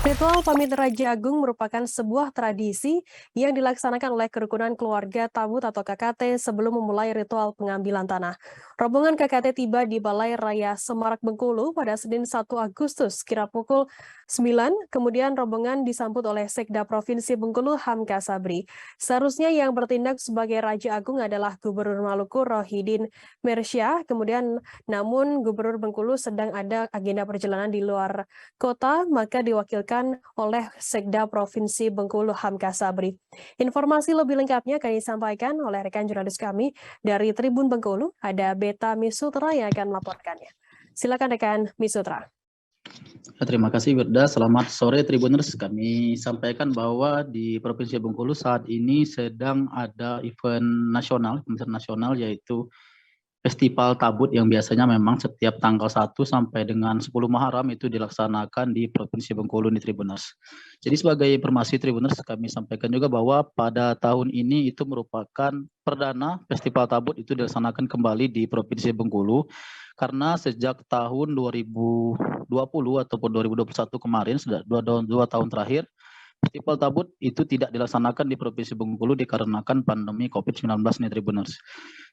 Ritual pamit Raja Agung merupakan sebuah tradisi yang dilaksanakan oleh kerukunan keluarga Tabut atau KKT sebelum memulai ritual pengambilan tanah. Rombongan KKT tiba di Balai Raya Semarak Bengkulu pada Senin 1 Agustus kira pukul 9, kemudian rombongan disambut oleh Sekda Provinsi Bengkulu Hamka Sabri. Seharusnya yang bertindak sebagai Raja Agung adalah Gubernur Maluku Rohidin Mersyah, kemudian namun Gubernur Bengkulu sedang ada agenda perjalanan di luar kota, maka diwakilkan oleh Sekda Provinsi Bengkulu Hamka Sabri. Informasi lebih lengkapnya akan disampaikan oleh rekan jurnalis kami dari Tribun Bengkulu, ada Beta Misutra yang akan melaporkannya. Silakan rekan Misutra. Terima kasih Wirda, selamat sore Tribuners. Kami sampaikan bahwa di Provinsi Bengkulu saat ini sedang ada event nasional, yaitu Festival Tabut yang biasanya memang setiap tanggal 1 sampai dengan 10 Muharram itu dilaksanakan di Provinsi Bengkulu nih Tribuners. Jadi sebagai informasi Tribuners, kami sampaikan juga bahwa pada tahun ini itu merupakan perdana Festival Tabut itu dilaksanakan kembali di Provinsi Bengkulu, karena sejak tahun 2020 ataupun 2021 kemarin, sudah dua tahun terakhir, Festival Tabut itu tidak dilaksanakan di Provinsi Bengkulu dikarenakan pandemi COVID-19 nih Tribuners.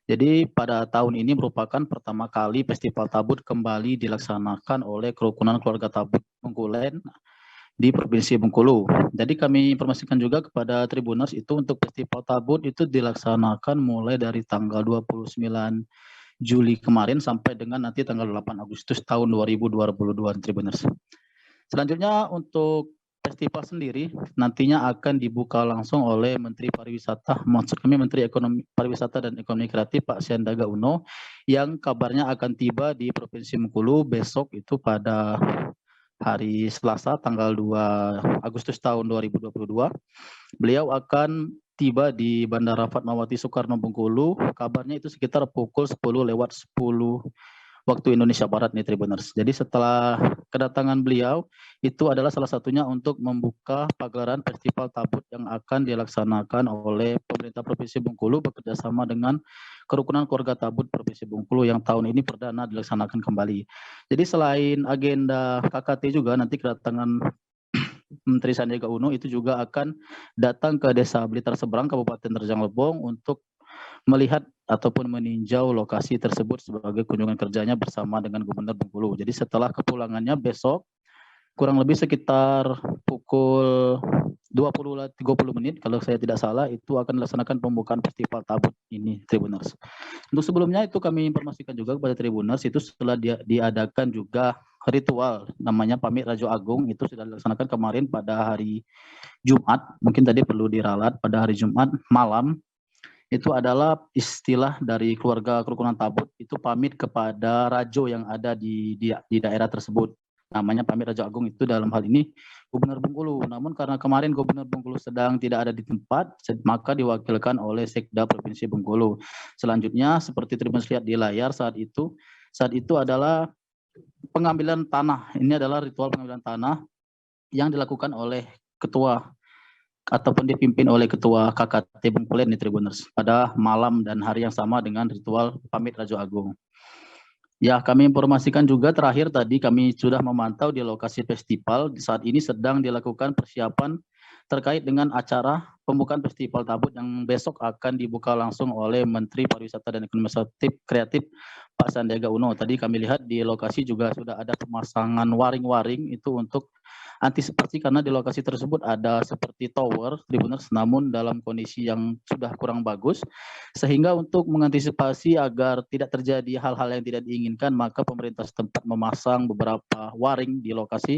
Jadi pada tahun ini merupakan pertama kali Festival Tabut kembali dilaksanakan oleh kerukunan keluarga Tabut Bengkulen di Provinsi Bengkulu. Jadi kami informasikan juga kepada Tribuners itu untuk Festival Tabut itu dilaksanakan mulai dari tanggal 29 Juli kemarin sampai dengan nanti tanggal 8 Agustus tahun 2022 Tribuners. Selanjutnya untuk festival sendiri nantinya akan dibuka langsung oleh Menteri Pariwisata, maksud kami Menteri Ekonomi Pariwisata dan Ekonomi Kreatif Pak Sandiaga Uno, yang kabarnya akan tiba di Provinsi Bengkulu besok itu pada hari Selasa tanggal 2 Agustus tahun 2022. Beliau akan tiba di Bandara Fatmawati Soekarno Bengkulu, kabarnya itu sekitar pukul 10:10 waktu Indonesia Barat nih Tribuners. Jadi setelah kedatangan beliau, itu adalah salah satunya untuk membuka pagelaran Festival Tabut yang akan dilaksanakan oleh pemerintah Provinsi Bengkulu bekerjasama dengan kerukunan keluarga Tabut Provinsi Bengkulu yang tahun ini perdana dilaksanakan kembali. Jadi selain agenda KKT juga nanti kedatangan Menteri Sandiaga Uno itu juga akan datang ke Desa Blitar Seberang, Kabupaten Rejang Lebong untuk melihat ataupun meninjau lokasi tersebut sebagai kunjungan kerjanya bersama dengan Gubernur Bengkulu. Jadi setelah kepulangannya besok, kurang lebih sekitar pukul 20-30 menit, kalau saya tidak salah, itu akan dilaksanakan pembukaan Festival Tabut ini, Tribuners. Untuk sebelumnya itu kami informasikan juga kepada Tribuners, itu setelah diadakan juga ritual, namanya pamit Raja Agung, itu sudah dilaksanakan kemarin pada hari Jumat, mungkin tadi perlu diralat pada hari Jumat malam. Itu adalah istilah dari keluarga kerukunan Tabut itu pamit kepada rajo yang ada di daerah tersebut. Namanya pamit Raja Agung, itu dalam hal ini Gubernur Bengkulu. Namun karena kemarin Gubernur Bengkulu sedang tidak ada di tempat, maka diwakilkan oleh Sekda Provinsi Bengkulu. Selanjutnya seperti Tribuners lihat di layar saat itu adalah pengambilan tanah. Ini adalah ritual pengambilan tanah yang dilakukan oleh ketua ataupun dipimpin oleh Ketua KKT Bengkulen di Tribuners pada malam dan hari yang sama dengan ritual pamit Raja Agung. Ya, kami informasikan juga terakhir tadi kami sudah memantau di lokasi festival. Saat ini sedang dilakukan persiapan terkait dengan acara pembukaan Festival Tabut yang besok akan dibuka langsung oleh Menteri Pariwisata dan Ekonomi Kreatif Pak Sandiaga Uno. Tadi kami lihat di lokasi juga sudah ada pemasangan waring-waring itu untuk antisipasi, karena di lokasi tersebut ada seperti tower Tribuners, namun dalam kondisi yang sudah kurang bagus, sehingga untuk mengantisipasi agar tidak terjadi hal-hal yang tidak diinginkan, maka pemerintah setempat memasang beberapa waring di lokasi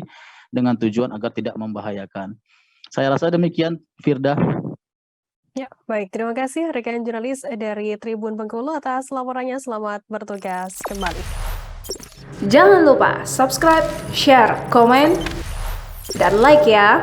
dengan tujuan agar tidak membahayakan. Saya rasa demikian, Firda. Ya, baik. Terima kasih rekan jurnalis dari Tribun Bengkulu atas laporannya. Selamat bertugas kembali. Jangan lupa subscribe, share, komen, dan like ya.